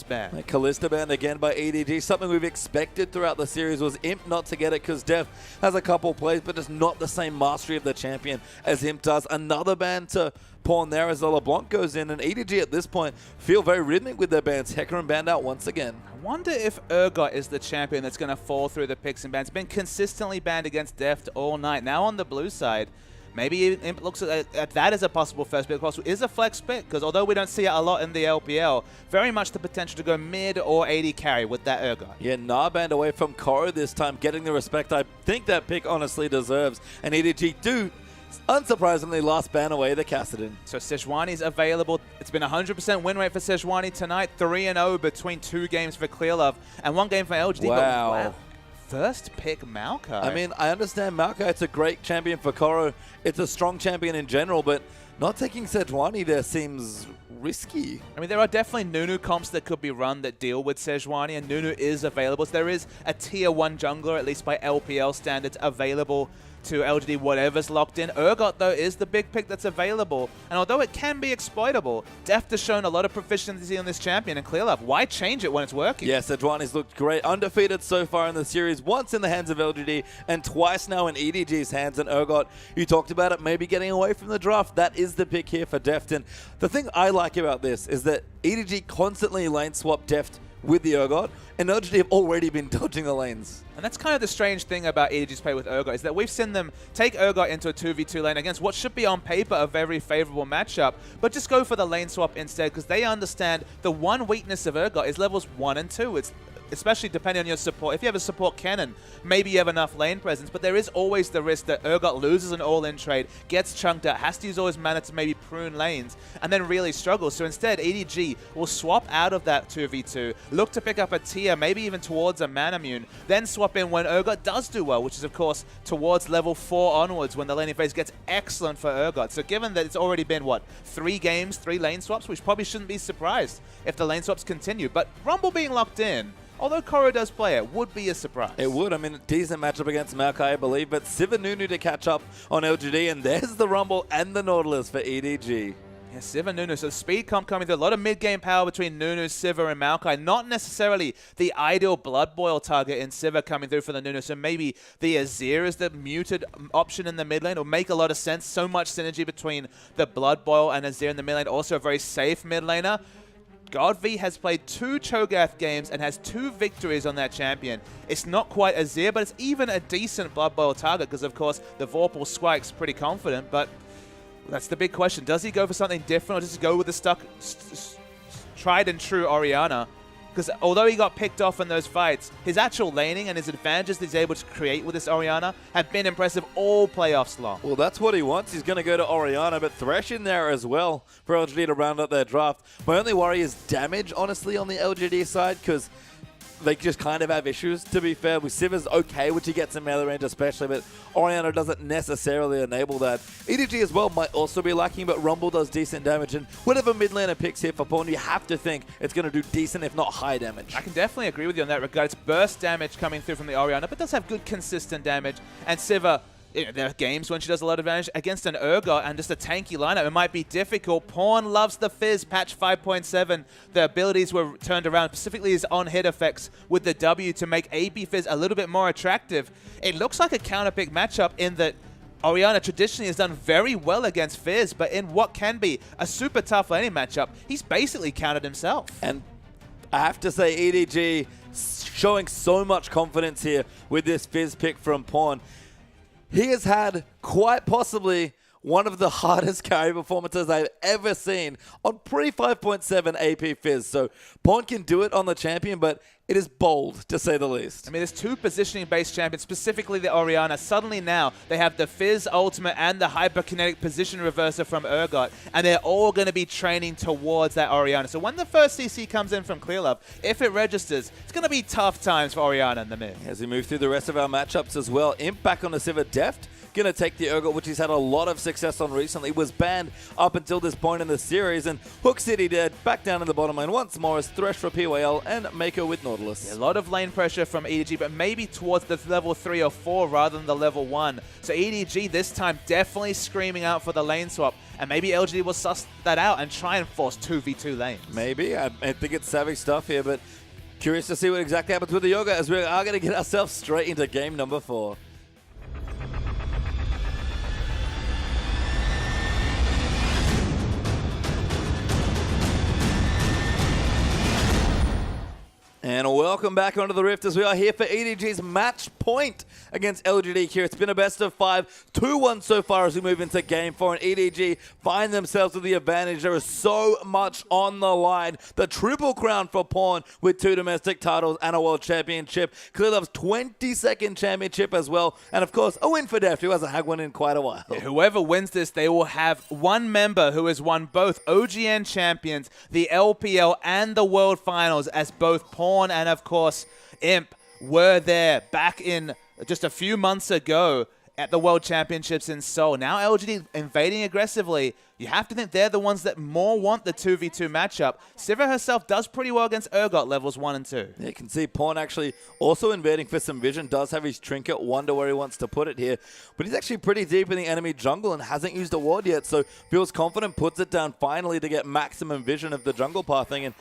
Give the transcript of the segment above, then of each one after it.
ban. Kalista banned again by EDG. Something we've expected throughout the series was Imp not to get it because Def has a couple plays, but just not the same mastery of the champion as Imp does. Another ban to Pawn there as the LeBlanc goes in, and EDG at this point feel very rhythmic with their bans. Hecarim banned out once again. I wonder if Urgot is the champion that's going to fall through the picks and bans. Been consistently banned against Deft all night. Now on the blue side, maybe Imp looks at that as a possible first pick. Of course, is a flex pick, because although we don't see it a lot in the LPL, very much the potential to go mid or AD carry with that Urgot. Yeah, Nah banned away from Koro this time, getting the respect I think that pick honestly deserves. And EDG do, unsurprisingly, last ban away the Kassadin. So Sejuani's available. It's been 100% win rate for Sejuani tonight. 3-0 between 2 games for Clearlove and 1 game for LGD. Wow. First pick Maokai. I mean, I understand Maokai, it's a great champion for Koro. It's a strong champion in general, but not taking Sejuani there seems risky. I mean, there are definitely Nunu comps that could be run that deal with Sejuani, and Nunu is available. So there is a tier 1 jungler, at least by LPL standards, available to LGD, whatever's locked in. Urgot, though, is the big pick that's available. And although it can be exploitable, Deft has shown a lot of proficiency on this champion in Clearlove. Why change it when it's working? Yeah, Sejuani's looked great. Undefeated so far in the series, once in the hands of LGD and twice now in EDG's hands. And Urgot, you talked about it, maybe getting away from the draft. That is the pick here for Deft. And the thing I like about this is that EDG constantly lane swap Deft with the Urgot, and LGD have already been dodging the lanes. And that's kind of the strange thing about EDG's play with Urgot, is that we've seen them take Urgot into a 2v2 lane against what should be on paper a very favorable matchup, but just go for the lane swap instead, because they understand the one weakness of Urgot is levels 1 and 2. It's especially depending on your support. If you have a support cannon, maybe you have enough lane presence, but there is always the risk that Urgot loses an all-in trade, gets chunked out, has to use all his mana to maybe prune lanes, and then really struggles. So instead, EDG will swap out of that 2v2, look to pick up a tier, maybe even towards a Manamune, then swap in when Urgot does do well, which is, of course, towards level 4 onwards when the laning phase gets excellent for Urgot. So given that it's already been, what, 3 games, 3 lane swaps, which probably shouldn't be surprised if the lane swaps continue. But Rumble being locked in, although Koro does play it, would be a surprise. It would. I mean, a decent matchup against Maokai, I believe, but Sivir Nunu to catch up on LGD, and there's the Rumble and the Nautilus for EDG. Yeah, Sivir Nunu. So speed comp coming through. A lot of mid-game power between Nunu, Sivir, and Maokai. Not necessarily the ideal Blood Boil target in Sivir coming through for the Nunu. So maybe the Azir is the muted option in the mid lane. Will make a lot of sense. So much synergy between the Blood Boil and Azir in the mid lane. Also a very safe mid laner. GodV has played 2 Cho'Gath games and has 2 victories on that champion. It's not quite Azir, but it's even a decent Blood Boil target because, of course, the Vorpal Squike's pretty confident, but that's the big question. Does he go for something different, or does he go with the tried and true Orianna? Because although he got picked off in those fights, his actual laning and his advantages that he's able to create with this Orianna have been impressive all playoffs long. Well, that's what he wants. He's going to go to Orianna, but Thresh in there as well for LGD to round up their draft. My only worry is damage, honestly, on the LGD side, because they just kind of have issues, to be fair. With Sivir's okay, which he gets in melee range especially, but Orianna doesn't necessarily enable that. EDG as well might also be lacking, but Rumble does decent damage, and whatever mid laner picks here for Pawn, you have to think it's going to do decent, if not high damage. I can definitely agree with you on that regard. It's burst damage coming through from the Orianna, but does have good consistent damage, and Sivir, there are games when she does a lot of damage against an Urgot and just a tanky lineup. It might be difficult. Pawn loves the Fizz, patch 5.7. The abilities were turned around, specifically his on-hit effects with the W to make AP Fizz a little bit more attractive. It looks like a counterpick matchup in that Orianna traditionally has done very well against Fizz, but in what can be a super tough laning matchup, he's basically countered himself. And I have to say, EDG showing so much confidence here with this Fizz pick from Pawn. He has had quite possibly one of the hardest carry performances I've ever seen on pre-5.7 AP Fizz. So Pawn can do it on the champion, but it is bold, to say the least. I mean, there's 2 positioning-based champions, specifically the Orianna. Suddenly now, they have the Fizz ultimate and the hyperkinetic position reverser from Urgot, and they're all going to be training towards that Orianna. So when the first CC comes in from Clearlove, if it registers, it's going to be tough times for Orianna in the mid. As we move through the rest of our matchups as well, Imp back on the Sivir Deft going to take the Urgot, which he's had a lot of success on recently. Was banned up until this point in the series, and Hook City dead back down in the bottom lane once more as Thresh for PYL and Mako with Nautilus. A lot of lane pressure from EDG, but maybe towards the level 3 or 4 rather than the level 1. So EDG this time definitely screaming out for the lane swap, and maybe LGD will suss that out and try and force 2v2 lanes. Maybe. I think it's savvy stuff here, but curious to see what exactly happens with the Yoga as we are going to get ourselves straight into game number 4. And welcome back onto the Rift as we are here for EDG's match point against LGD here. It's been a best of 5, 2-1 so far as we move into game 4, and EDG find themselves with the advantage. There is so much on the line. The triple crown for Pawn with 2 domestic titles and a world championship. Clearlove's 22nd championship as well. And of course, a win for Deft, who hasn't had one in quite a while. Yeah, whoever wins this, they will have one member who has won both OGN champions, the LPL, and the World Finals, as both Pawn and, of course, Imp were there back in just a few months ago at the World Championships in Seoul. Now LGD invading aggressively. You have to think they're the ones that more want the 2v2 matchup. Sivir herself does pretty well against Urgot levels 1 and 2. Yeah, you can see Pawn actually also invading for some vision. Does have his trinket. Wonder where he wants to put it here. But he's actually pretty deep in the enemy jungle and hasn't used a ward yet. So feels confident, puts it down finally to get maximum vision of the jungle pathing. And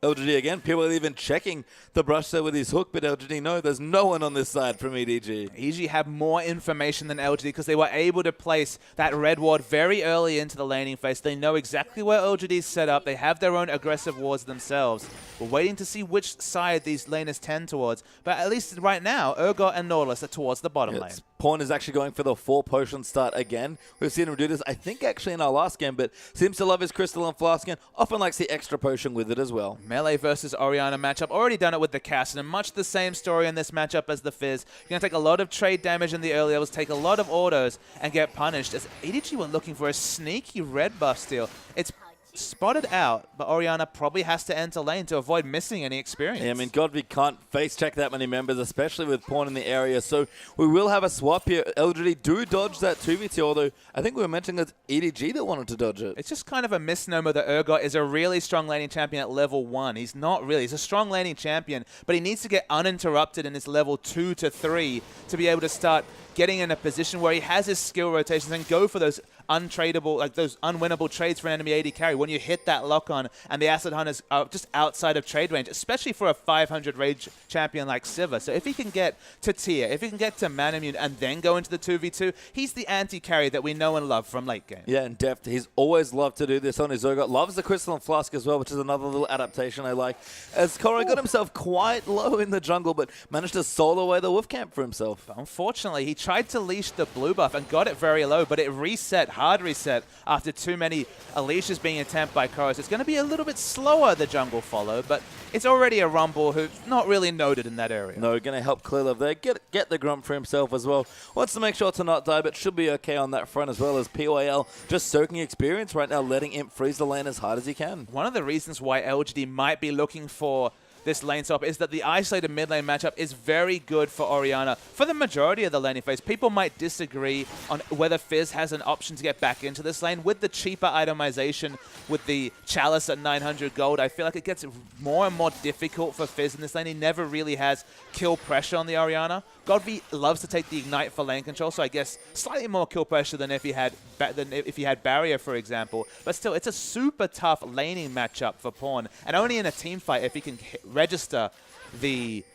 LGD again, people are even checking the brush there with his hook, but LGD, no, there's no one on this side from EDG. EDG have more information than LGD because they were able to place that red ward very early into the laning phase. They know exactly where LGD's set up. They have their own aggressive wards themselves. We're waiting to see which side these laners tend towards, but at least right now, Urgot and Nautilus are towards the bottom lane. Pawn is actually going for the 4 potion start again. We've seen him do this, I think, actually in our last game, but seems to love his Crystal and Flask and often likes the extra potion with it as well. Melee versus Orianna matchup. Already done it with the Cassidy. Much the same story in this matchup as the Fizz. You're going to take a lot of trade damage in the early levels, take a lot of autos, and get punished. As EDG were looking for a sneaky red buff steal. It's spotted out, but Orianna probably has to enter lane to avoid missing any experience. Yeah, I mean, God, we can't face check that many members, especially with Pawn in the area. So we will have a swap here. LGD do dodge that 2v2, although I think we were mentioning it's EDG that wanted to dodge it. It's just kind of a misnomer that Urgot is a really strong laning champion at level 1. He's not really. He's a strong laning champion, but he needs to get uninterrupted in his level 2 to 3 to be able to start getting in a position where he has his skill rotations and go for those untradeable, like those unwinnable trades for an enemy AD carry when you hit that lock on and the Acid Hunters are just outside of trade range, especially for a 500 rage champion like Sivir. So if he can get to tier, if he can get to Manamune and then go into the 2v2, he's the anti-carry that we know and love from late game. Yeah, and Deft, he's always loved to do this on his Urgot. Loves the Crystal and Flask as well, which is another little adaptation I like. As Corey got himself quite low in the jungle, but managed to solo away the Wolf Camp for himself. But unfortunately, he tried to leash the blue buff and got it very low, but it reset, hard reset, after too many leashes being attempted by Chorus. It's going to be a little bit slower, the jungle follow, but it's already a Rumble who's not really noted in that area. No, going to help Clearlove there. Get the Grump for himself as well. Wants to make sure to not die, but should be okay on that front as well as PYL just soaking experience right now, letting Imp freeze the lane as hard as he can. One of the reasons why LGD might be looking for this lane swap is that the isolated mid lane matchup is very good for Orianna. For the majority of the laning phase, people might disagree on whether Fizz has an option to get back into this lane. With the cheaper itemization, with the Chalice at 900 gold, I feel like it gets more and more difficult for Fizz in this lane. He never really has kill pressure on the Orianna. Godby loves to take the Ignite for lane control, so I guess slightly more kill pressure than if he had Barrier, for example. But still, it's a super tough laning matchup for Pawn, and only in a team fight, if he can register the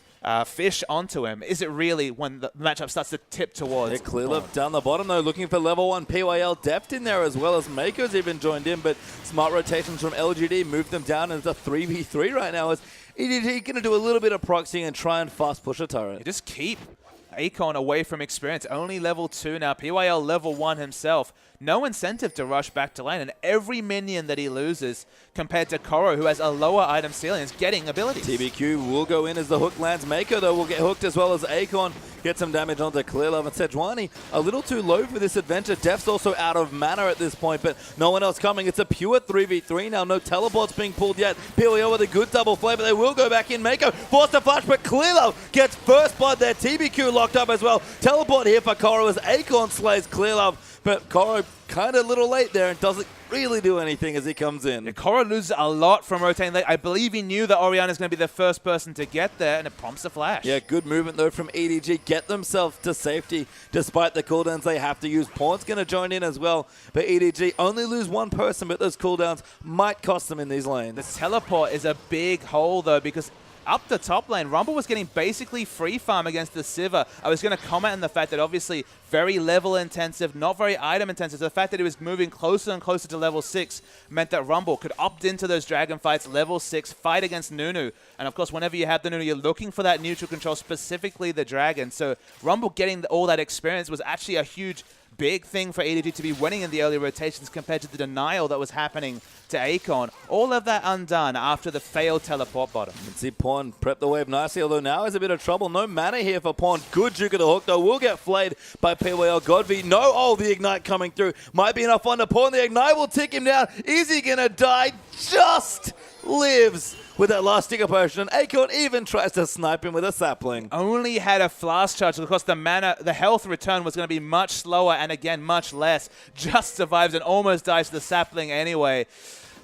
fish onto him, is it really when the matchup starts to tip towards. Clearlove down the bottom though, looking for level 1 PYL Deft in there as well as Mako's even joined in, but smart rotations from LGD moved them down into 3v3 right now as EDG going to do a little bit of proxying and try and fast push a turret. You just keep Akon away from experience. Only level 2 now. PYL level 1 himself. no incentive to rush back to lane. And every minion that he loses compared to Koro, who has a lower item ceiling, is getting abilities. TBQ will go in as the hook lands. Mako, though, will get hooked as well as Akon. Get some damage onto Clearlove, and Sejuani a little too low for this adventure. Def's also out of mana at this point, but no one else coming. It's a pure 3v3 now. No teleports being pulled yet. PWO with a good double play, but they will go back in. Mako forced to flash, but Clearlove gets first blood there. TBQ locked up as well. Teleport here for Koro as Akon slays Clearlove, but Koro kind of a little late there and doesn't really do anything as he comes in. Yeah, Koro loses a lot from rotating late. I believe he knew that Orianna is going to be the first person to get there, and it prompts a flash. Yeah, good movement though from EDG. Get themselves to safety despite the cooldowns they have to use. Pawn's going to join in as well, but EDG only lose one person, but those cooldowns might cost them in these lanes. The teleport is a big hole though, because up the top lane, Rumble was getting basically free farm against the Sivir. I was going to comment on the fact that obviously very level intensive, not very item intensive. So the fact that he was moving closer and closer to level 6 meant that Rumble could opt into those dragon fights, level 6, fight against Nunu. And of course, whenever you have the Nunu, you're looking for that neutral control, specifically the dragon. So Rumble getting all that experience was actually a huge big thing for EDG to be winning in the early rotations compared to the denial that was happening to Akon. All of that undone after the failed teleport bottom. You can see Pawn prep the wave nicely, although now is a bit of trouble. No mana here for Pawn. Good juke of the hook, though. Will get flayed by PWL Godby. No, oh, the Ignite coming through. Might be enough on the Pawn. The Ignite will tick him down. Is he going to die? Just lives with that last sticker potion. Akon even tries to snipe him with a sapling. Only had a flash charge because the mana, the health return was going to be much slower and again much less. Just survives and almost dies to the sapling anyway.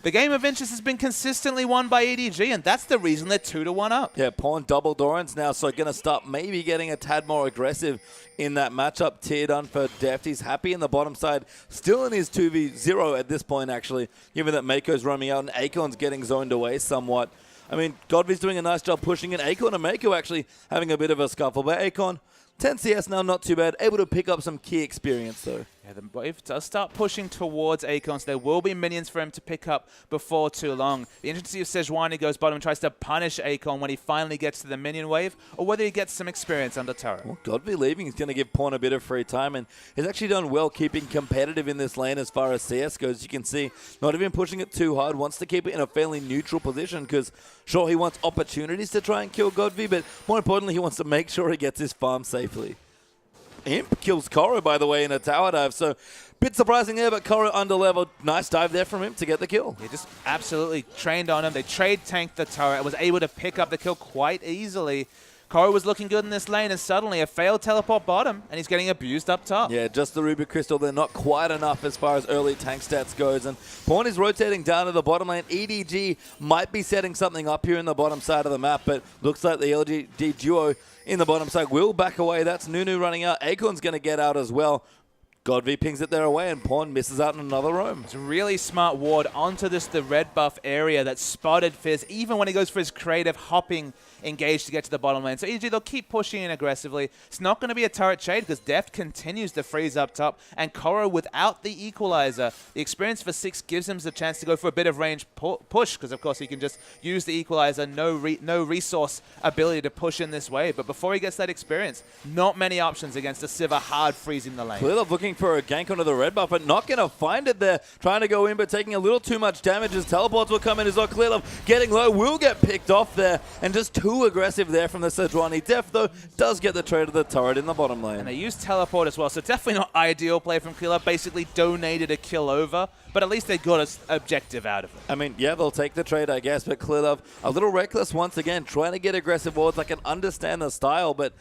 The game of interest has been consistently won by EDG, and that's the reason they're 2-1 up. Yeah, Pawn double Dorans now, so going to start maybe getting a tad more aggressive in that matchup. Tier done for Deft. He's happy in the bottom side. Still in his 2v0 at this point, actually, given that Mako's roaming out and Akon's getting zoned away somewhat. I mean, Godby's doing a nice job pushing in. Akon and Mako actually having a bit of a scuffle, but Akon, 10 CS now, not too bad. Able to pick up some key experience, though. Yeah, the wave does start pushing towards Akon, so there will be minions for him to pick up before too long. The interesting to see if Sejuani goes bottom and tries to punish Akon when he finally gets to the minion wave, or whether he gets some experience under turret. Well, Godby leaving is going to give Pawn a bit of free time, and he's actually done well keeping competitive in this lane as far as CS goes. You can see, not even pushing it too hard, wants to keep it in a fairly neutral position, because sure, he wants opportunities to try and kill Godby, but more importantly, he wants to make sure he gets his farm safely. Imp kills Koro, by the way, in a tower dive, so bit surprising there, but Koro underleveled. Nice dive there from him to get the kill. He just absolutely trained on him. They trade tanked the turret and was able to pick up the kill quite easily. Koro was looking good in this lane, and suddenly a failed teleport bottom, and he's getting abused up top. Yeah, just the Ruby Crystal. They're not quite enough as far as early tank stats goes, and Pawn is rotating down to the bottom lane. EDG might be setting something up here in the bottom side of the map, but looks like the LGD duo in the bottom side will back away. That's Nunu running out. Akon's going to get out as well. Godby pings it there away, and Pawn misses out on another roam. It's a really smart ward onto the red buff area that spotted Fizz, even when he goes for his creative hopping engage to get to the bottom lane. So EDG, they'll keep pushing in aggressively. It's not going to be a turret trade because Deft continues to freeze up top, and Koro without the equalizer, the experience for 6 gives him the chance to go for a bit of range push, because of course he can just use the equalizer, no resource ability to push in this wave. But before he gets that experience, not many options against a Sivir hard freezing the lane. Clearlove looking for a gank onto the red buff, but not going to find it there. Trying to go in, but taking a little too much damage as teleports will come in as well. Clearlove getting low, will get picked off there, and just too aggressive there from the Sejuani. Def, though, does get the trade of the turret in the bottom lane. And they use teleport as well, so definitely not ideal play from Clearlove. Basically donated a kill over, but at least they got an objective out of it. I mean, yeah, they'll take the trade, I guess, but Clearlove a little reckless once again, trying to get aggressive wards. I can understand the style, but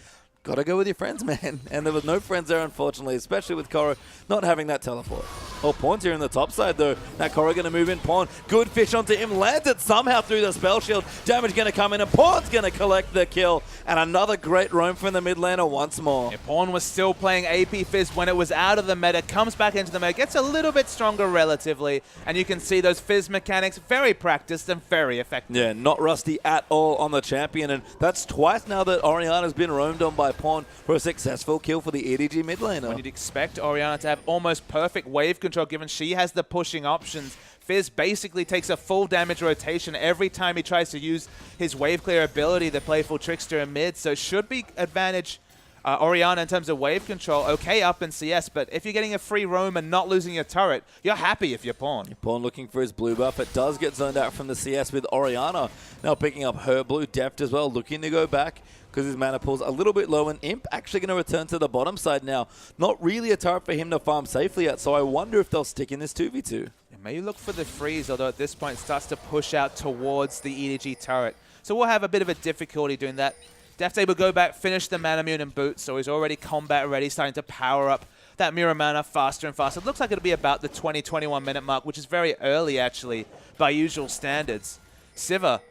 gotta go with your friends, man. And there was no friends there, unfortunately, especially with Koro not having that teleport. Oh, Pawn's here in the top side, though. Now Koro gonna move in. Pawn, good fish onto him, lands it somehow through the spell shield. Damage gonna come in, and Pawn's gonna collect the kill. And another great roam from the mid laner once more. Yeah, Pawn was still playing AP Fizz when it was out of the meta, comes back into the meta, gets a little bit stronger relatively, and you can see those Fizz mechanics, very practiced and very effective. Yeah, not rusty at all on the champion, and that's twice now that Orianna's been roamed on by Pawn for a successful kill for the EDG mid laner. When you'd expect Orianna to have almost perfect wave control given she has the pushing options. Fizz basically takes a full damage rotation every time he tries to use his wave clear ability, the playful trickster in mid, so should be advantage Orianna, in terms of wave control, okay up in CS, but if you're getting a free roam and not losing your turret, you're happy if you're Pawn. Pawn looking for his blue buff. It does get zoned out from the CS with Orianna now picking up her blue. Deft as well, looking to go back because his mana pool's a little bit low, and Imp actually going to return to the bottom side now. Not really a turret for him to farm safely yet, so I wonder if they'll stick in this 2v2. Maybe look for the freeze, although at this point it starts to push out towards the EDG turret. So we'll have a bit of a difficulty doing that. Deft able to go back, finish the mana mune and boot, so he's already combat ready, starting to power up that mirror mana faster and faster. It looks like it'll be about the 20-21 minute mark, which is very early actually by usual standards. Sivir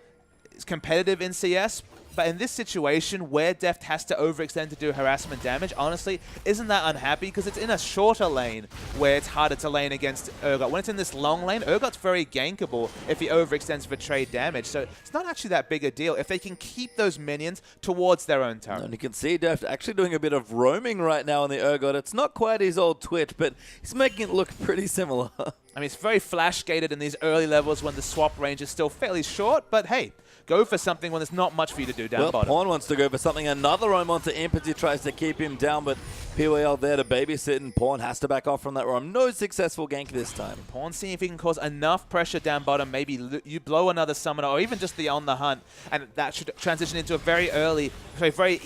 is competitive in CS, but in this situation where Deft has to overextend to do harassment damage, honestly, isn't that unhappy because it's in a shorter lane where it's harder to lane against Urgot. When it's in this long lane, Urgot's very gankable if he overextends for trade damage. So it's not actually that big a deal if they can keep those minions towards their own turret. And you can see Deft actually doing a bit of roaming right now on the Urgot. It's not quite his old Twitch, but he's making it look pretty similar. I mean, it's very flash gated in these early levels when the swap range is still fairly short, but hey, go for something when there's not much for you to do down bottom. Pawn wants to go for something. Another roam onto Imp as he tries to keep him down, but PYL there to babysit, and Pawn has to back off from that roam. No successful gank this time. Pawn seeing if he can cause enough pressure down bottom. Maybe you blow another summoner or even just the on the hunt, and that should transition into a very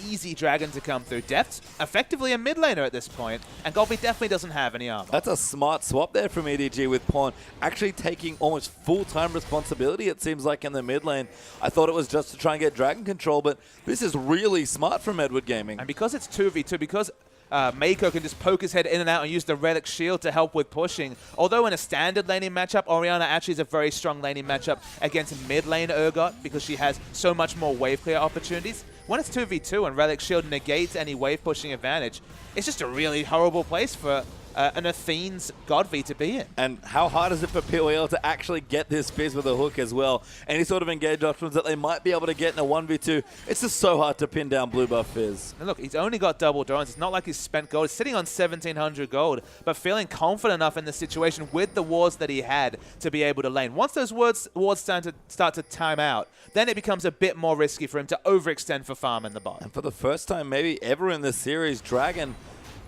easy dragon to come through. Deft's effectively a mid laner at this point, and Golby definitely doesn't have any armor. That's a smart swap there from EDG with Pawn actually taking almost full-time responsibility, it seems like, in the mid lane. I thought it was just to try and get dragon control, but this is really smart from Edward Gaming. And because it's 2v2, because Mako can just poke his head in and out and use the Relic Shield to help with pushing. Although in a standard laning matchup, Orianna actually is a very strong laning matchup against mid lane Urgot because she has so much more wave clear opportunities. When it's 2v2 and Relic Shield negates any wave pushing advantage, it's just a really horrible place for an Athene's Godv to be in. And how hard is it for POL to actually get this Fizz with a hook as well? Any sort of engage options that they might be able to get in a 1v2, it's just so hard to pin down blue buff Fizz. And look, he's only got double drones. It's not like he's spent gold. He's sitting on 1,700 gold, but feeling confident enough in the situation with the wards that he had to be able to lane. Once those wards start to time out, then it becomes a bit more risky for him to overextend for farm in the bot. And for the first time maybe ever in this series, Dragon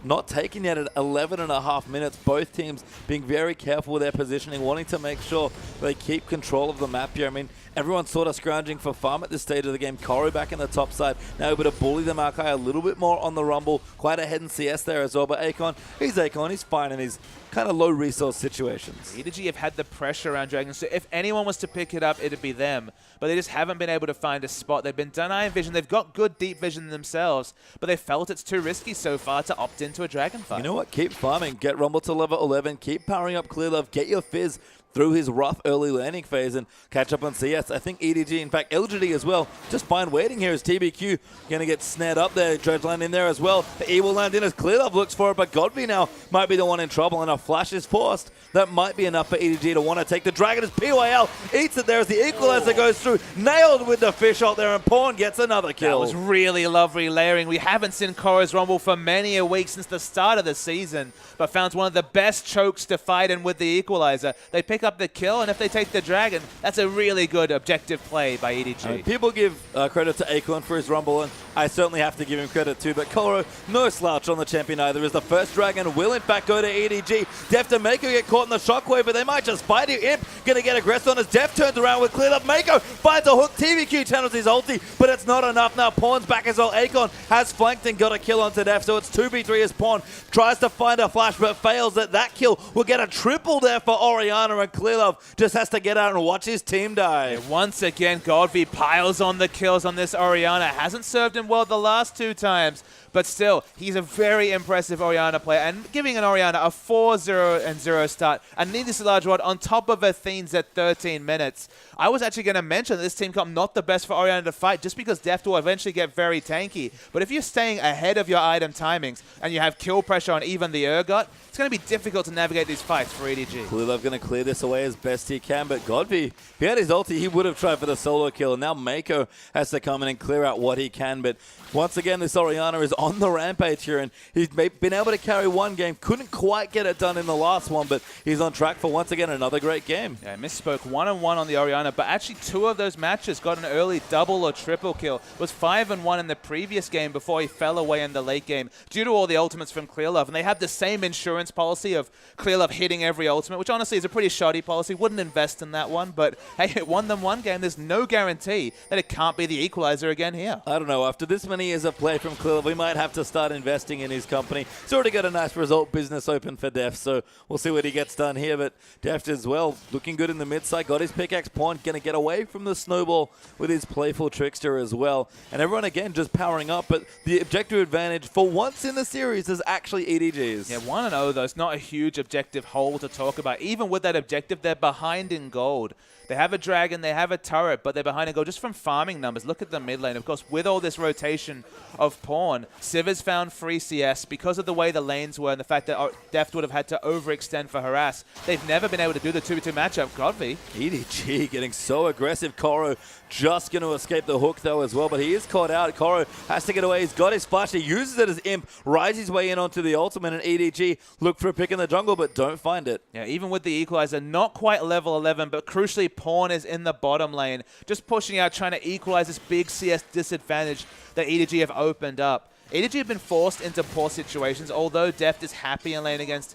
not taken yet at 11.5 minutes. Both teams being very careful with their positioning, wanting to make sure they keep control of the map here. I mean, everyone's sort of scrounging for farm at this stage of the game. Koro back in the top side, now able to bully the Maokai a little bit more on the Rumble. Quite ahead in CS there as well, but Akon, he's fine in these kind of low resource situations. EDG have had the pressure around Dragon, so if anyone was to pick it up, it'd be them. But they just haven't been able to find a spot. They've been denying vision. They've got good deep vision themselves, but they felt it's too risky so far to opt into a Dragon fight. You know what? Keep farming. Get Rumble to level 11. Keep powering up Clear Love. Get your Fizz through his rough early landing phase and catch up on CS. I think EDG, in fact LGD as well, just fine waiting here as TBQ going to get snared up there. Dredge land in there as well. The E will land in as Clear Love looks for it, but Godby now might be the one in trouble, and a flash is forced. That might be enough for EDG to want to take the Dragon as PYL eats it there as the Equalizer goes through. Nailed with the fish out there, and Pawn gets another kill. That was really lovely layering. We haven't seen Koro's Rumble for many a week since the start of the season, but found one of the best chokes to fight in with the Equalizer. They pick up the kill, and if they take the Dragon, that's a really good objective play by EDG. People give credit to Acorn for his Rumble, and I certainly have to give him credit too, but Koro, no slouch on the champion either, as the first Dragon will in fact go to EDG. Deft and Mako get caught in the shockwave, but they might just fight you. Imp gonna get aggressive on as Deft turns around with Clear Up. Mako finds a hook, TBQ channels his ulti, but it's not enough. Now Pawn's back as well. Acorn has flanked and got a kill onto Deft, so it's 2v3 as Pawn tries to find a flash, but fails. That kill will get a triple there for Orianna, and Clear Love just has to get out and watch his team die. And once again, Godby piles on the kills on this Orianna. Hasn't served him well the last two times, but still, he's a very impressive Orianna player, and giving an Orianna a 4-0-0 start, and needlessly large rod on top of Athene's at 13 minutes. I was actually going to mention that this team comp not the best for Orianna to fight, just because Deft will eventually get very tanky. But if you're staying ahead of your item timings, and you have kill pressure on even the Urgot, it's going to be difficult to navigate these fights for EDG. Clear Love going to clear this away as best he can, but Godby, if he had his ulti, he would have tried for the solo kill, and now Mako has to come in and clear out what he can, but But once again, this Oriana is on the rampage here, and he's been able to carry one game. Couldn't quite get it done in the last one, but he's on track for, once again, another great game. Yeah, I misspoke. 1-1 on the Oriana, but actually 2 of those matches got an early double or triple kill. It was 5-1 in the previous game before he fell away in the late game due to all the ultimates from Clearlove. And they have the same insurance policy of Clearlove hitting every ultimate, which honestly is a pretty shoddy policy. Wouldn't invest in that one, but hey, it won them one game. There's no guarantee that it can't be the equalizer again here. I don't know. After this many years of play from Clearlove, we might have to start investing in his company. He's already got a nice result business open for Deft, so we'll see what he gets done here. But Deft as well, looking good in the mid side. Got his pickaxe pawn, going to get away from the snowball with his playful trickster as well. And everyone, again, just powering up. But the objective advantage for once in the series is actually EDG's. Yeah, 1-0, though. It's not a huge objective hole to talk about. Even with that objective, they're behind in gold. They have a dragon, they have a turret, but they're behind in gold just from farming numbers. Look at the mid lane. Of course, with all this rotation of pawn, Sivers found free CS because of the way the lanes were and the fact that Deft would have had to overextend for harass. They've never been able to do the 2v2 matchup. Godvi. EDG getting so aggressive. Koro just going to escape the hook, though, as well, but he is caught out. Koro has to get away. He's got his flash. He uses it as imp, rides his way in onto the ultimate, and EDG look for a pick in the jungle, but don't find it. Yeah, even with the equalizer, not quite level 11, but crucially, Pawn is in the bottom lane, just pushing out, trying to equalize this big CS disadvantage that EDG have opened up. EDG have been forced into poor situations, although Deft is happy in lane against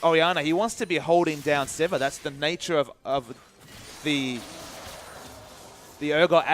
Oriana. He wants to be holding down Siva. That's the nature of the Urgot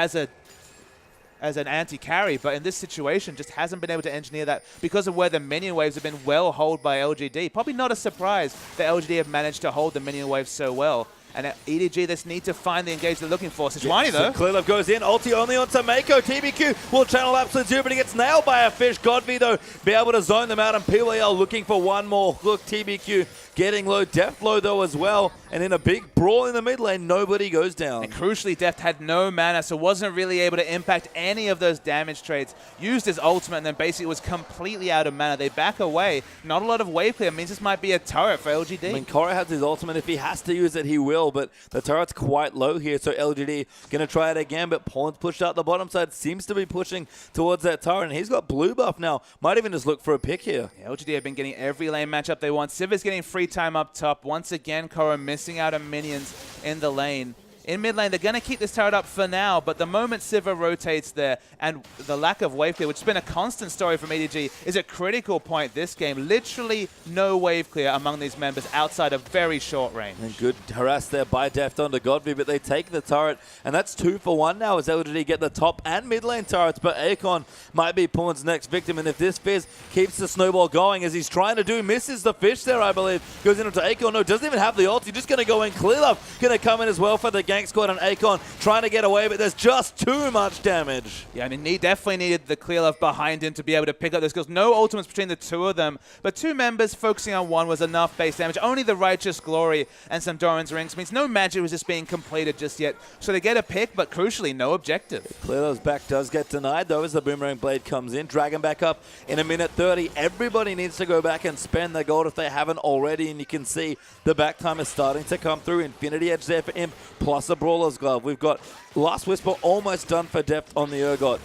as an anti-carry, but in this situation just hasn't been able to engineer that because of where the minion waves have been well held by LGD. Probably not a surprise that LGD have managed to hold the minion waves so well. And at EDG, they need to find the engage they're looking for. Sejuani, though. Clearlove goes in. Ulti only on Mako. TBQ will channel Absolute Zero, but he gets nailed by a fish. Godvi, though, be able to zone them out. And PLL looking for one more. Look, TBQ getting low. Deft low, though, as well. And in a big brawl in the mid lane, nobody goes down. And crucially, Deft had no mana, so wasn't really able to impact any of those damage trades. Used his ultimate and then basically was completely out of mana. They back away. Not a lot of wave clear. Means this might be a turret for LGD. I mean, Koro has his ultimate. If he has to use it, he will. But the turret's quite low here, so LGD going to try it again. But Pawn's pushed out the bottom side. Seems to be pushing towards that turret. And he's got blue buff now. Might even just look for a pick here. Yeah, LGD have been getting every lane matchup they want. Siva's getting free time up top. Once again, Koro missing out on minions in the lane. In mid lane, they're going to keep this turret up for now, but the moment Siva rotates there and the lack of wave clear, which has been a constant story from EDG, is a critical point this game. Literally no wave clear among these members outside of very short range. And good harass there by Deft onto Godvi, but they take the turret, and that's 2 for 1 now as LGD get the top and mid lane turrets, but Akon might be Pawn's next victim, and if this Fizz keeps the snowball going as he's trying to do, misses the fish there, I believe, goes into Akon, no, doesn't even have the ult, he's just going to go in. Clearlove going to come in as well for the gank squad, and Akon trying to get away, but there's just too much damage. Yeah, I mean, he definitely needed the Clearlove behind him to be able to pick up those kills. No ultimates between the two of them, but 2 members focusing on one was enough base damage. Only the Righteous Glory and some Doran's Rings means no magic was just being completed just yet. So they get a pick, but crucially, no objective. Clearlove's back does get denied, though, as the Boomerang Blade comes in. Dragon back up in a minute 30. Everybody needs to go back and spend their gold if they haven't already, and you can see the back time is starting to come through. Infinity Edge there for Imp, plus a Brawler's Glove. We've got Last Whisper almost done for Deft on the Urgot.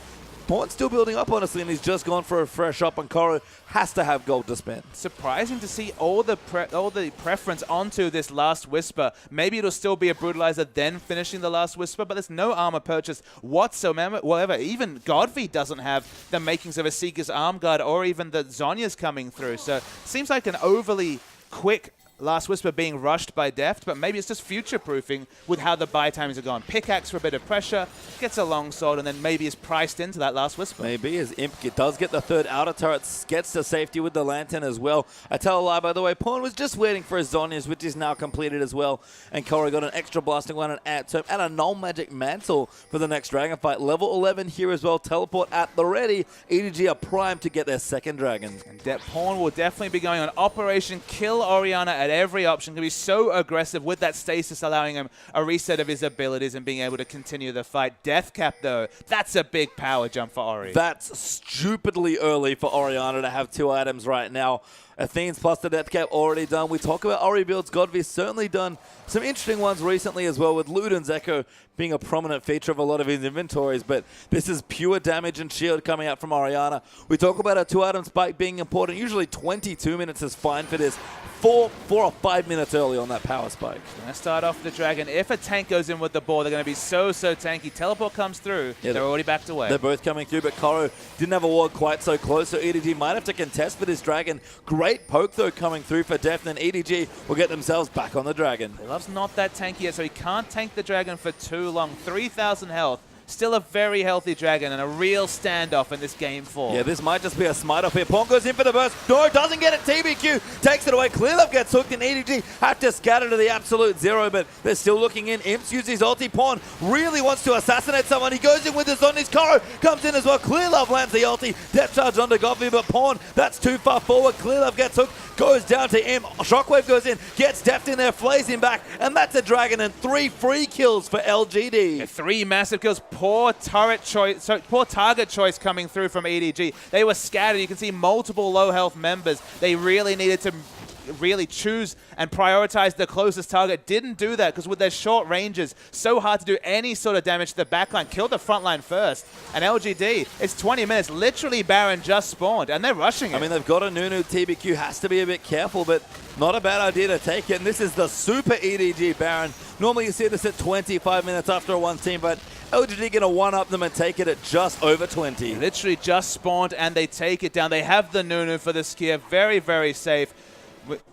Pawn's still building up, honestly, and he's just gone for a fresh up, and Koro has to have gold to spend. Surprising to see all the preference onto this Last Whisper. Maybe it'll still be a Brutalizer, then finishing the Last Whisper, but there's no armor purchase whatsoever. Even Godvi doesn't have the makings of a Seeker's Arm Guard or even the Zhonya's coming through. So seems like an overly quick Last Whisper being rushed by Deft, but maybe it's just future-proofing with how the buy times are gone. Pickaxe for a bit of pressure, gets a long sword, and then maybe is priced into that Last Whisper. Maybe as Imp does get the third outer turret, gets to safety with the Lantern as well. I tell a lie, by the way, Pawn was just waiting for his Zhonya's, which is now completed as well. And Koro got an extra blasting one, an ant tome, and a null magic mantle for the next dragon fight. Level 11 here as well. Teleport at the ready. EDG are primed to get their second dragon. And Pawn will definitely be going on Operation Kill Oriana at every option, can be so aggressive with that stasis, allowing him a reset of his abilities and being able to continue the fight. Death Cap, though, that's a big power jump for Ori. That's stupidly early for Orianna to have 2 items right now. Athene's plus the Death Cap already done. We talk about Ori builds. Godvy's certainly done some interesting ones recently as well, with Luden's Echo being a prominent feature of a lot of his inventories, but this is pure damage and shield coming out from Orianna. We talk about a 2-item spike being important. Usually 22 minutes is fine for this. 4 or 5 minutes early on that power spike. Going to start off the Dragon. If a tank goes in with the ball, they're going to be so tanky. Teleport comes through. Yeah, they're already backed away. They're both coming through, but Koro didn't have a ward quite so close, so EDG might have to contest for this Dragon. Great poke, though, coming through for Deft, and EDG will get themselves back on the Dragon. Love's not that tanky yet, so he can't tank the Dragon for too long. 3,000 health. Still a very healthy Dragon and a real standoff in this game 4. Yeah, this might just be a smite off here. Pawn goes in for the burst. No, doesn't get it. TBQ takes it away. Clearlove gets hooked, and EDG have to scatter to the absolute 0, but they're still looking in. Imps uses his ulti. Pawn really wants to assassinate someone. He goes in with his on his Koro. Comes in as well. Clearlove lands the ulti. Depth charge onto Godby, but Pawn, that's too far forward. Clearlove gets hooked. Goes down to Imp. Shockwave goes in. Gets Deft in there. Flays him back. And that's a Dragon and 3 free kills for LGD. 3 massive kills. Poor target choice coming through from EDG. They were scattered. You can see multiple low health members. They really needed to choose and prioritize the closest target. Didn't do that because with their short ranges, so hard to do any sort of damage to the backline. Killed the front line first. And LGD, it's 20 minutes. Literally, Baron just spawned, and they're rushing it. I mean, they've got a Nunu. TBQ has to be a bit careful, but not a bad idea to take it. And this is the super EDG Baron. Normally, you see this at 25 minutes after a 1-team, but LGD going to one-up them and take it at just over 20. Literally just spawned, and they take it down. They have the Nunu for the Skier. Very, very safe.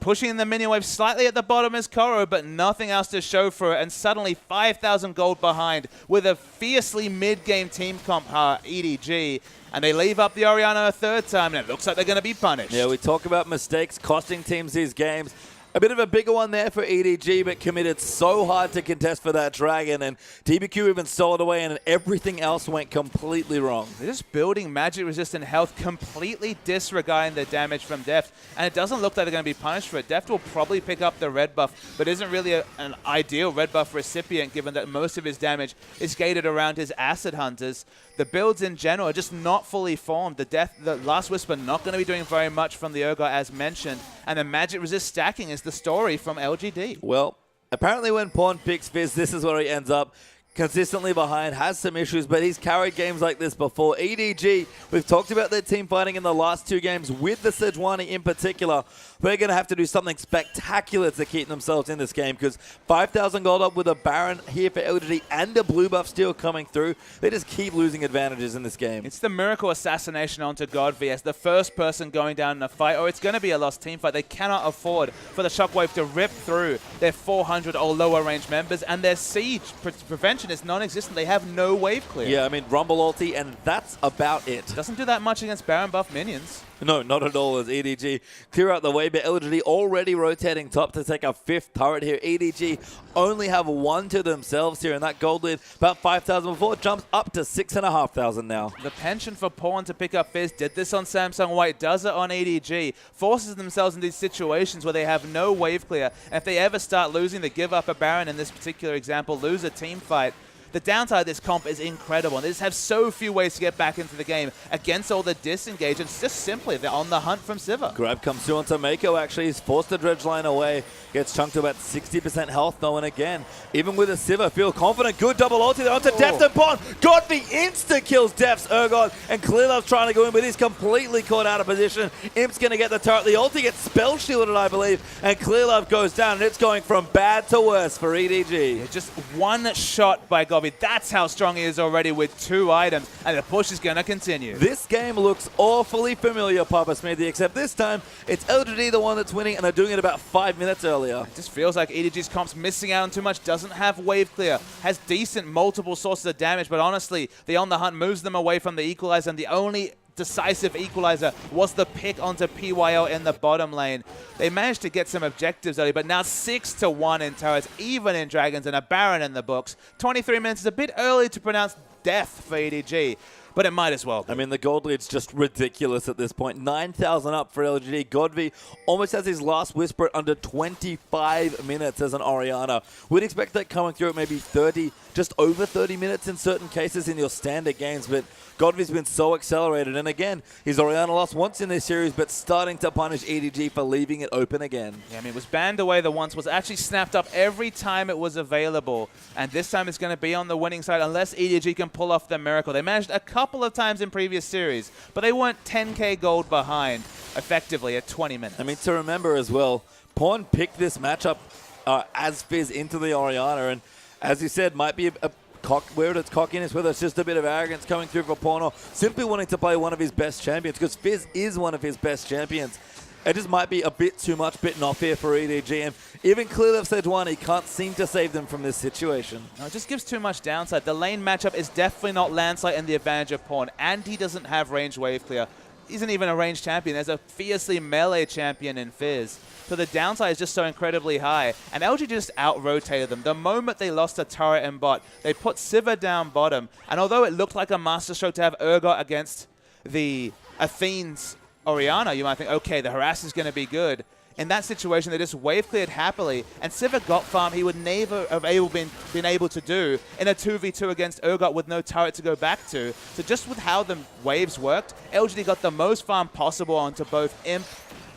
Pushing the minion wave slightly at the bottom is Koro, but nothing else to show for it. And suddenly 5,000 gold behind with a fiercely mid-game team comp EDG. And they leave up the Orianna a 3rd time, and it looks like they're going to be punished. Yeah, we talk about mistakes costing teams these games. A bit of a bigger one there for EDG, but committed so hard to contest for that Dragon, and TBQ even stole it away, and everything else went completely wrong. They're just building magic-resistant health, completely disregarding the damage from Deft, and it doesn't look like they're going to be punished for it. Deft will probably pick up the red buff, but isn't really an ideal red buff recipient, given that most of his damage is gated around his Acid Hunters. The builds in general are just not fully formed. The Last Whisper not going to be doing very much from the Urgot, as mentioned, and the magic resist stacking is the story from LGD. Well, apparently when Pawn picks Fizz, this is where he ends up. Consistently behind, has some issues, but he's carried games like this before. EDG, we've talked about their team fighting in the last 2 games with the Sejuani in particular. They're going to have to do something spectacular to keep themselves in this game, because 5,000 gold up with a Baron here for LGD and a blue buff steal coming through. They just keep losing advantages in this game. It's the miracle assassination onto Godby as the first person going down in a fight, or it's going to be a lost team fight. They cannot afford for the Shockwave to rip through their 400 or lower range members, and their siege prevention is non-existent. They have no wave clear. Yeah, I mean, Rumble ulti, and that's about it. Doesn't do that much against Baron buff minions. No, not at all as EDG clear out the way, but LGD already rotating top to take a 5th turret here. EDG only have 1 to themselves here, and that gold lead, about 5,000 before, jumps up to 6,500 now. The penchant for Pawn to pick up Fizz, did this on Samsung White, does it on EDG, forces themselves in these situations where they have no wave clear, and if they ever start losing, they give up a Baron in this particular example, lose a team fight. The downside of this comp is incredible. They just have so few ways to get back into the game against all the disengage. It's just simply they're on the hunt from Sivir. Grab comes through onto Mako, actually. He's forced the dredge line away. Gets chunked to about 60% health, though, and again, even with a Sivir, feel confident. Good double ulti there onto Deft and Pawn. Godby insta-kills Deft's Urgot, and Clearlove's trying to go in, but he's completely caught out of position. Imp's going to get the turret. The ulti gets spell shielded, I believe, and Clearlove goes down, and it's going from bad to worse for EDG. Yeah, just one shot by Godby. That's how strong he is already with 2 items, and the push is going to continue. This game looks awfully familiar, Papa Smithy, except this time it's LGD the one that's winning, and they're doing it about 5 minutes earlier. It just feels like EDG's comp's missing out on too much, doesn't have wave clear, has decent multiple sources of damage, but honestly, the On The Hunt moves them away from the equalizer, and the only decisive equalizer was the pick onto PYL in the bottom lane. They managed to get some objectives early, but now 6-1 in turrets, even in Dragons, and a Baron in the books. 23 minutes is a bit early to pronounce death for EDG. but it might as well be. I mean, the gold lead's just ridiculous at this point. 9,000 up for LGD. Godvi almost has his last whisper at under 25 minutes as an Orianna. We'd expect that coming through at maybe 30, just over 30 minutes in certain cases in your standard games, but Godvi's been so accelerated. And again, his Orianna lost once in this series, but starting to punish EDG for leaving it open again. Yeah, I mean, it was banned away the once, was actually snapped up every time it was available. And this time it's going to be on the winning side unless EDG can pull off the miracle. They managed a couple of times in previous series, but they weren't 10k gold behind effectively at 20 minutes. I mean, to remember as well, Pawn picked this matchup as Fizz into the Orianna, and as you said, might be whether it's cockiness, whether it's just a bit of arrogance coming through for Pawn, or simply wanting to play one of his best champions, because Fizz is one of his best champions. It just might be a bit too much bitten off here for EDG, and even Clearleft Sejuani can't seem to save them from this situation. No, it just gives too much downside. The lane matchup is definitely not Landslide in the advantage of Pawn, and he doesn't have range wave clear. He isn't even a ranged champion. There's a fiercely melee champion in Fizz. So the downside is just so incredibly high. And LG just out-rotated them. The moment they lost a turret and bot, they put Sivir down bottom. And although it looked like a masterstroke to have Urgot against the Athene's Orianna, you might think, okay, the harass is going to be good. In that situation, they just wave cleared happily, and Sivir got farm he would never have been able to do in a 2v2 against Urgot with no turret to go back to. So just with how the waves worked, LGD got the most farm possible onto both Imp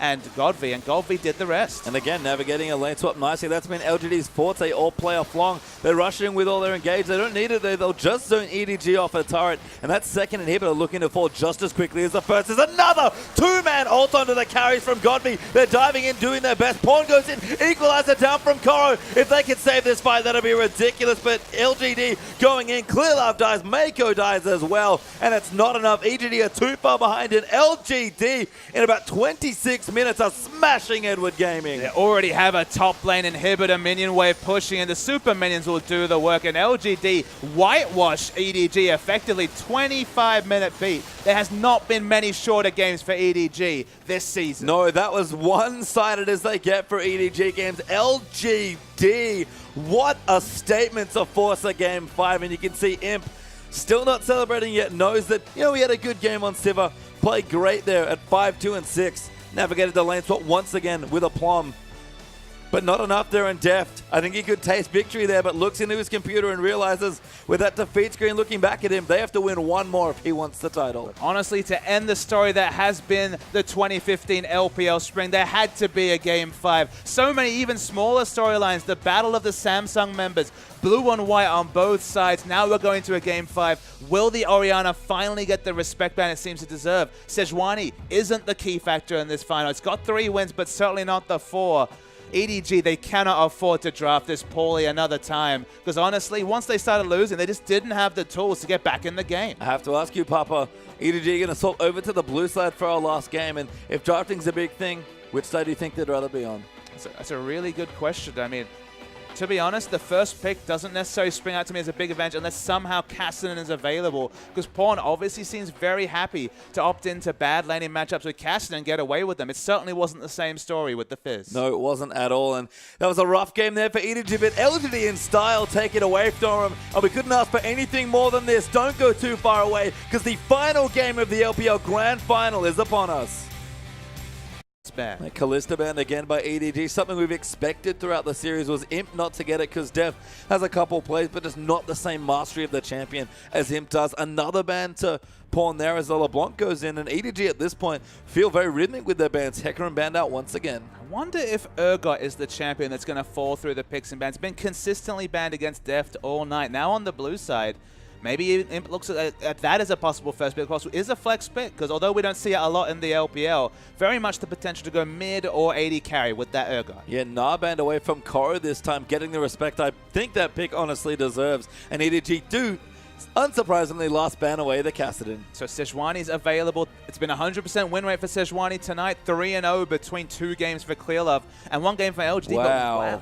and Godvi, and Godvi did the rest. And again, navigating a lane swap nicely. That's been LGD's forte all playoff long. They're rushing with all their engage. They don't need it. They'll just zone EDG off a turret. And that second inhibitor looking to fall just as quickly as the first. There's another two-man ult onto the carries from Godvi. They're diving in, doing their best. Pawn goes in, equalizer down from Koro. If they can save this fight, that'll be ridiculous. But LGD going in. Clearlove dies. Mako dies as well. And it's not enough. EDG are too far behind. And LGD in about 26 minutes are smashing Edward Gaming. They already have a top lane inhibitor minion wave pushing, and the super minions will do the work. And LGD whitewash EDG effectively. 25-minute beat. There has not been many shorter games for EDG this season. No, that was one-sided as they get for EDG games. LGD, what a statement to force a game 5, and you can see Imp still not celebrating yet, knows that, you know, we had a good game on Sivir, played great there at 5-2 and 6. Navigated the lane swap once again with a plum. But not enough there in Deft. I think he could taste victory there, but looks into his computer and realizes with that defeat screen looking back at him, they have to win one more if he wants the title. Honestly, to end the story that has been the 2015 LPL Spring, there had to be a Game 5. So many even smaller storylines. The battle of the Samsung members. Blue on white on both sides. Now we're going to a Game 5. Will the Orianna finally get the respect ban it seems to deserve? Sejuani isn't the key factor in this final. It's got 3 wins, but certainly not the 4. EDG, they cannot afford to draft this poorly another time. Because honestly, once they started losing, they just didn't have the tools to get back in the game. I have to ask you, Papa, EDG going to swap over to the blue side for our last game. And if drafting's a big thing, which side do you think they'd rather be on? That's a really good question. I mean, to be honest, the first pick doesn't necessarily spring out to me as a big advantage unless somehow Cassidy is available, because Pawn obviously seems very happy to opt into bad laning matchups with Cassidy and get away with them. It certainly wasn't the same story with the Fizz. No, it wasn't at all, and that was a rough game there for EDG, but LGD in style take it away from him, and we couldn't ask for anything more than this. Don't go too far away, because the final game of the LPL Grand Final is upon us. Kalista banned again by EDG. Something we've expected throughout the series was Imp not to get it, because Dev has a couple plays, but just not the same mastery of the champion as Imp does. Another ban to Pawn there as the LeBlanc goes in, and EDG at this point feel very rhythmic with their bans. Hecarim banned out once again. I wonder if Urgot is the champion that's going to fall through the picks and bans. Been consistently banned against Deft all night. Now on the blue side, maybe Imp looks at that as a possible first pick. Of course, is a flex pick, because although we don't see it a lot in the LPL, very much the potential to go mid or AD carry with that Urgot. Yeah, Narband away from Koro this time, getting the respect I think that pick honestly deserves. And EDG do, unsurprisingly, last ban away the Cassidy. So Sejuani's available. It's been 100% win rate for Sejuani tonight. 3-0 between 2 games for Clearlove and 1 game for LGD. Wow.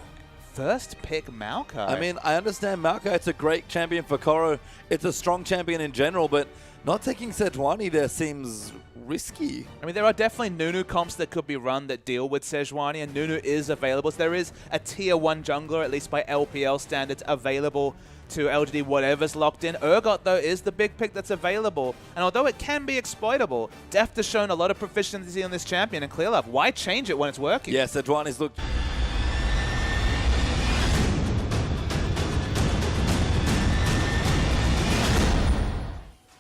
first pick Maokai. I mean, I understand Maokai, it's a great champion for Koro. It's a strong champion in general, but not taking Sejuani there seems risky. I mean, there are definitely Nunu comps that could be run that deal with Sejuani, and Nunu is available. So there is a tier 1 jungler, at least by LPL standards, available to LGD whatever's locked in. Urgot, though, is the big pick that's available. And although it can be exploitable, Deft has shown a lot of proficiency on this champion, and Clearlove, why change it when it's working? Yeah, Sejuani's looked...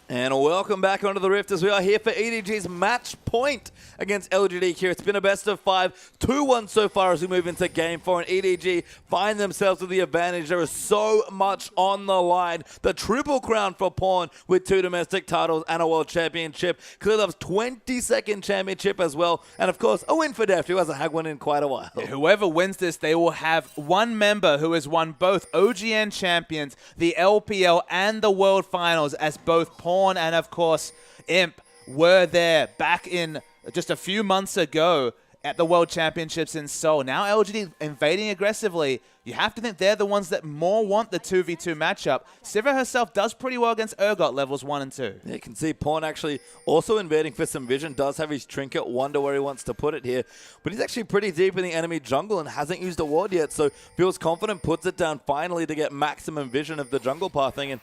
And welcome back onto the Rift as we are here for EDG's match point against LGD here. It's been a best of 5, 2-1 so far as we move into game 4, and EDG find themselves with the advantage. There is so much on the line. The triple crown for Pawn with 2 domestic titles and a world championship. Clearlove's 22nd championship as well. And of course, a win for Deft, who hasn't had one in quite a while. Yeah, whoever wins this, they will have one member who has won both OGN champions, the LPL, and the World Finals, as both Pawn and, of course, Imp were there back in just a few months ago at the World Championships in Seoul. Now LGD invading aggressively. You have to think they're the ones that more want the 2v2 matchup. Sivir herself does pretty well against Urgot levels 1 and 2. Yeah, you can see Pawn actually also invading for some vision. Does have his trinket. Wonder where he wants to put it here. But he's actually pretty deep in the enemy jungle and hasn't used a ward yet. So feels confident, puts it down finally to get maximum vision of the jungle pathing. And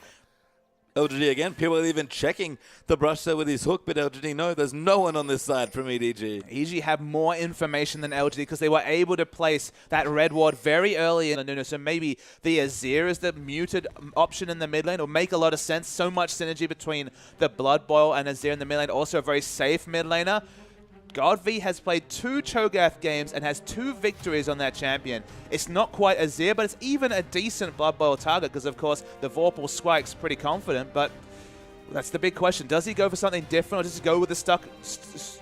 LGD again, people are even checking the brush there with his hook, but LGD, no, there's no one on this side from EDG. EDG have more information than LGD because they were able to place that red ward very early in the Nunu, so maybe the Azir is the muted option in the mid lane. It will make a lot of sense. So much synergy between the Blood Boil and Azir in the mid lane. Also a very safe mid laner. GodV has played 2 Cho'Gath games and has 2 victories on that champion. It's not quite Azir, but it's even a decent Blood Boil target because, of course, the Vorpal Squike's pretty confident, but that's the big question. Does he go for something different, or does he go with the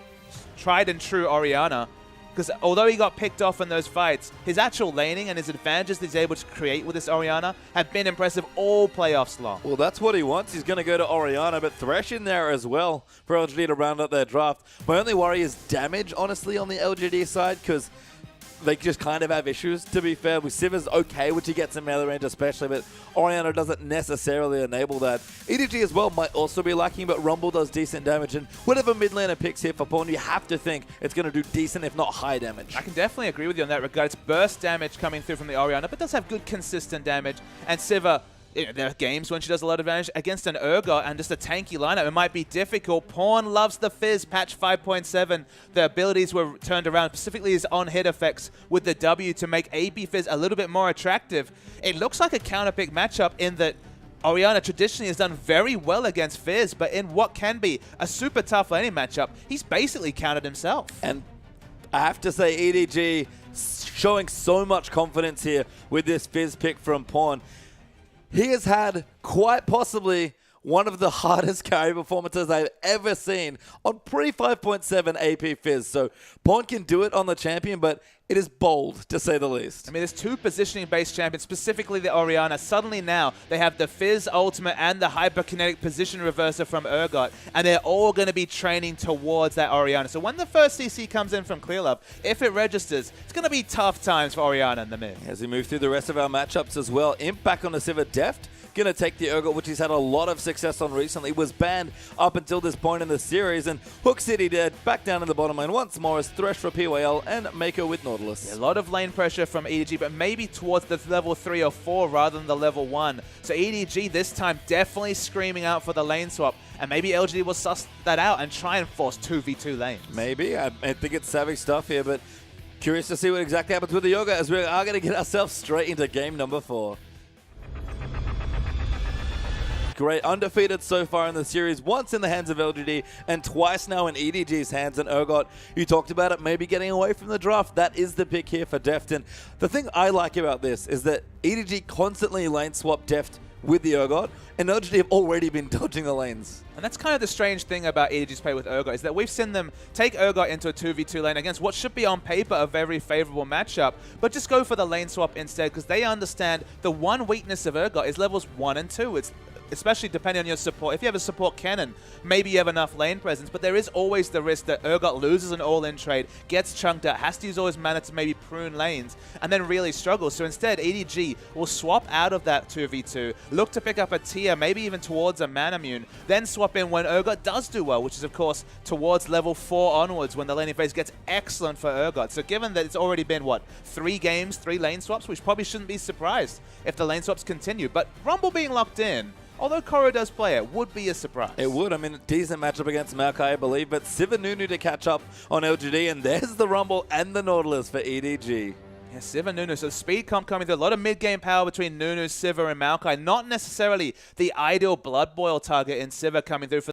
tried and true Orianna? Because although he got picked off in those fights, his actual laning and his advantages that he's able to create with this Orianna have been impressive all playoffs long. Well, that's what he wants. He's going to go to Orianna, but Thresh in there as well for LGD to round up their draft. My only worry is damage, honestly, on the LGD side, because they just kind of have issues, to be fair. With Sivir's okay, which he gets in melee range especially, but Orianna doesn't necessarily enable that. EDG as well might also be lacking, but Rumble does decent damage, and whatever mid laner picks here for Pawn, you have to think it's going to do decent, if not high damage. I can definitely agree with you on that regard. It's burst damage coming through from the Orianna, but does have good consistent damage, and Sivir, there are games when she does a lot of damage against an Urgot and just a tanky lineup. It might be difficult. Pawn loves the Fizz, patch 5.7. The abilities were turned around, specifically his on-hit effects with the W to make AP Fizz a little bit more attractive. It looks like a counter-pick matchup in that Orianna traditionally has done very well against Fizz, but in what can be a super tough laning matchup, he's basically countered himself. And I have to say, EDG showing so much confidence here with this Fizz pick from Pawn. He has had quite possibly one of the hardest carry performances I've ever seen on pre-5.7 AP Fizz. So Pawn can do it on the champion, but it is bold, to say the least. I mean, there's 2 positioning-based champions, specifically the Orianna. Suddenly now, they have the Fizz ultimate and the hyperkinetic position reverser from Urgot, and they're all going to be training towards that Orianna. So when the first CC comes in from Clearlove, if it registers, it's going to be tough times for Orianna in the mid. As we move through the rest of our matchups as well, Imp back on the Sivir. Deft going to take the Urgot, which he's had a lot of success on recently. Was banned up until this point in the series, and Hook City dead back down in the bottom lane once more as Thresh for PYL and Mako with Nautilus. A lot of lane pressure from EDG, but maybe towards the level 3 or 4 rather than the level 1. So EDG this time definitely screaming out for the lane swap, and maybe LGD will suss that out and try and force 2v2 lanes. Maybe. I think it's savvy stuff here, but curious to see what exactly happens with the Yoga as we are going to get ourselves straight into game number 4. Great, undefeated so far in the series, once in the hands of LGD and twice now in EDG's hands. And Urgot, you talked about it, maybe getting away from the draft. That is the pick here for Deft. And the thing I like about this is that EDG constantly lane swap Deft with the Urgot, and LGD have already been dodging the lanes. And that's kind of the strange thing about EDG's play with Urgot, is that we've seen them take Urgot into a 2v2 lane against what should be on paper a very favorable matchup, but just go for the lane swap instead because they understand the one weakness of Urgot is levels 1 and 2. It's especially depending on your support. If you have a support cannon, maybe you have enough lane presence, but there is always the risk that Urgot loses an all-in trade, gets chunked out, has to use all his mana to maybe prune lanes, and then really struggles. So instead, EDG will swap out of that 2v2, look to pick up a tier, maybe even towards a Manamune, then swap in when Urgot does do well, which is, of course, towards level 4 onwards when the laning phase gets excellent for Urgot. So given that it's already been, what, 3 games, 3 lane swaps, which probably shouldn't be surprised if the lane swaps continue. But Rumble being locked in, although Koro does play it, would be a surprise. It would. I mean, a decent matchup against Maokai, I believe, but Siva Nunu to catch up on LGD, and there's the Rumble and the Nautilus for EDG. Yeah, Siva, Nunu. So speed comp coming through. A lot of mid-game power between Nunu, Siva, and Maokai. Not necessarily the ideal Blood Boil target in Siva coming through for